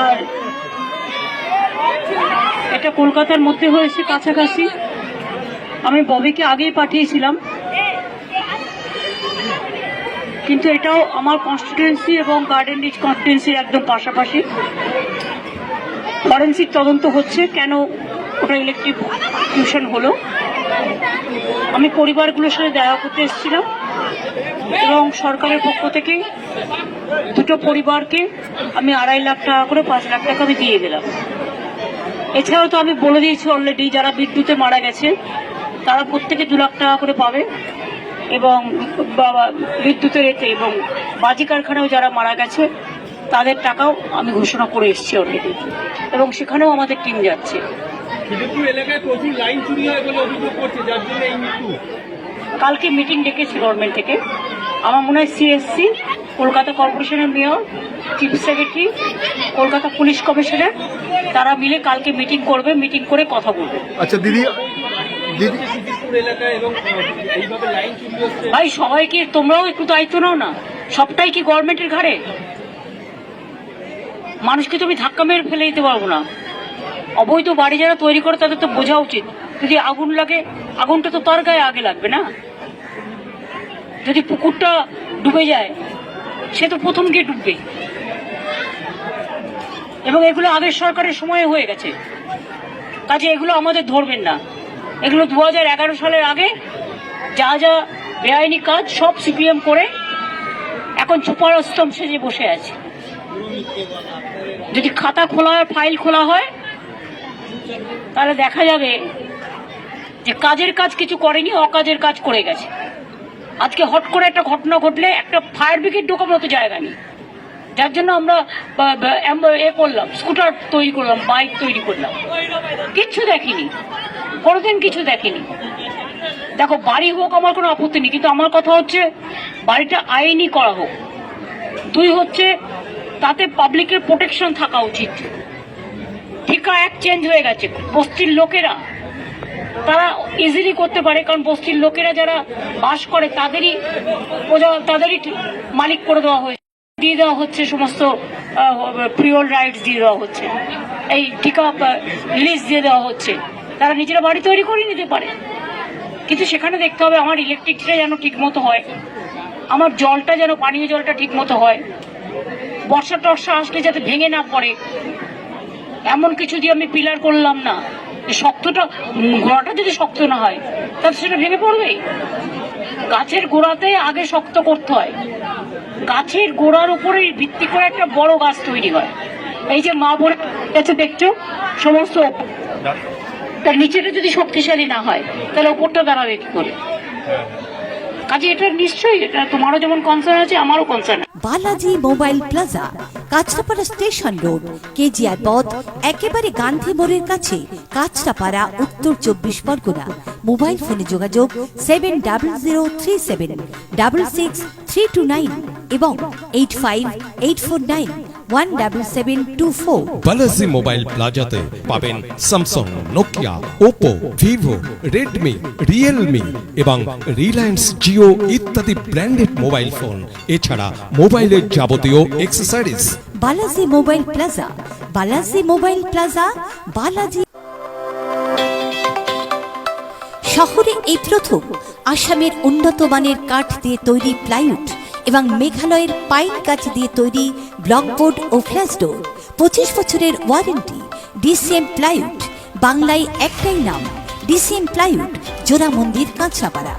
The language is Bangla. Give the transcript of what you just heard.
আর এটা কলকাতার মধ্যে হয়েছে কাছাকাছি। আমি ববিকে আগেই পাঠিয়েছিলাম, কিন্তু এটাও আমার কনস্টিটিউয়েন্সি এবং গার্ডেন রিচ কনস্টিটিউয়েন্সির একদম পাশাপাশি। ফরেন্সিক তদন্ত হচ্ছে কেন ওটা ইলেকট্রিকিউশন হলো। আমি পরিবারগুলোর সাথে দেখা করতে এসেছিলাম এবং সরকারের পক্ষ থেকে দুটো পরিবারকে আমি 2.5 লাখ টাকা করে 5 লাখ টাকা আমি দিয়ে দিলাম। এছাড়াও তো আমি বলে দিয়েছি অলরেডি, যারা বিদ্যুতে মারা গেছে তারা প্রত্যেকে 2 লাখ টাকা করে পাবে, এবং বিদ্যুতের এতে এবং বাজি কারখানাও যারা মারা গেছে তাদের টাকাও আমি ঘোষণা করে এসেছি অলরেডি, এবং সেখানেও আমাদের টিম যাচ্ছে। কালকে মিটিং ডেকেছে গভর্নমেন্ট থেকে, আমার মনে হয় সিএসসি, কলকাতা কর্পোরেশনের mayor, chief secretary, Kolkata police commissioner, তারা মিলে কালকে মিটিং করবে, মিটিং করে কথা বলবে। আচ্ছা দিদি, ভাই সবাইকে তোমরাও একটু দায়িত্ব নাও না, সবটাই কি গভর্নমেন্টের ঘাড়ে? মানুষকে তুমি ধাক্কা মেরে ফেলে দিতে পারবো না। অবৈধ বাড়ি যারা তৈরি করে তাদের তো বোঝা উচিত, যদি আগুন লাগে আগুনটা তো তার গায়ে আগে লাগবে না। যদি পুকুরটা ডুবে যায় সে তো প্রথম গিয়ে ডুববে, এবং এগুলো আগের সরকারের সময়ে হয়ে গেছে। কাজে এগুলো আমাদের ধরবেন না। এগুলো 2011 সালের আগে যা যা বেআইনি কাজ সব সিপিএম করে এখন সুপার স্তম্ভ সেজে বসে আছে। যদি খাতা খোলা হয়, ফাইল খোলা হয়, তাহলে দেখা যাবে যে কাজের কাজ কিছু করেনি, অকাজের কাজ করে গেছে। আজকে হট করে একটা ঘটনা ঘটলে একটা ফায়ার ব্রিগেড ঢোকার মতো জায়গা নেই, যার জন্য আমরা করলাম, স্কুটার তৈরি করলাম, বাইক তৈরি করলাম, কিচ্ছু দেখিনি, কোনোদিন কিছু দেখিনি। দেখো বাড়ি হোক আমার কোনো আপত্তি নেই, কিন্তু আমার কথা হচ্ছে বাড়িটা আইনি করা হোক। 2 হচ্ছে তাতে পাবলিকের প্রোটেকশন থাকা উচিত। ঠিকা এক চেঞ্জ হয়ে গেছে, বস্তির লোকেরা তারা ইজিলি করতে পারে, কারণ বস্তির লোকেরা যারা বাস করে তাদেরই মালিক করে দেওয়া হয়েছে, দিয়ে দেওয়া হচ্ছে সমস্ত প্রিওল রাইটস দিয়ে দেওয়া হচ্ছে, এই ঠিকা লিজ দিয়ে দেওয়া হচ্ছে, তারা নিজেরা বাড়ি তৈরি করে নিতে পারে। কিন্তু সেখানে দেখতে হবে আমার ইলেকট্রিকটা যেন ঠিক মতো হয়, আমার জলটা যেন পানীয় জলটা ঠিক মতো হয়, বর্ষা টর্ষা আসলে যাতে ভেঙে না পড়ে। এমন কিছু দিয়ে আমি পিলার করলাম না, শক্তটা গোড়াটা যদি শক্ত না হয় তাহলে সেটা ভেঙে পড়বেই। গাছের গোড়াতে আগে শক্ত করতে হয়, গাছের গোড়ার উপরে ভিত্তি করে একটা বড় গাছ তৈরি হয়। এই যে মা বোনের কাছে দেখছো সমস্ত, তার নিচেটা যদি শক্তিশালী না হয় তাহলে ওপরটা দাঁড়াবে কি করে? কাজে এটা নিশ্চয়ই, এটা তোমারও যেমন কনসার্ন আছে আমারও concern. Balaji mobile plaza, Kanchrapara station road, KGR পথ, একেবারে গান্ধী মোড়ের কাছে, কাঁচরাপাড়া, উত্তর 24 পরগনা। মোবাইল ফোনে যোগাযোগ 700037666329 এবং 8584917724। বালাজি মোবাইল প্লাজাতে পাবেন Samsung, Nokia, Oppo, Vivo, Redmi, Realme এবং রিলায়েন্স জিও ইত্যাদি ব্র্যান্ডেড মোবাইল ফোন, এছাড়া মোবাইলের যাবতীয় accessories. Balaji mobile plaza, Balaji mobile plaza, Balaji. শহরে এই প্রথম আসামের উন্নত মানের কাঠ দিয়ে তৈরি প্লাইউড এবং মেঘালয়ের পাইন গাছ দিয়ে তৈরি ব্লকবোর্ড ও ফ্ল্যাশ ডোর। 25 বছরের ওয়ারেন্টি। ডিসিএম প্লাইউড, বাংলায় একটাই নাম, ডিসিএম প্লাইউড, জোড়া মন্দির, কাঁচরাপাড়া।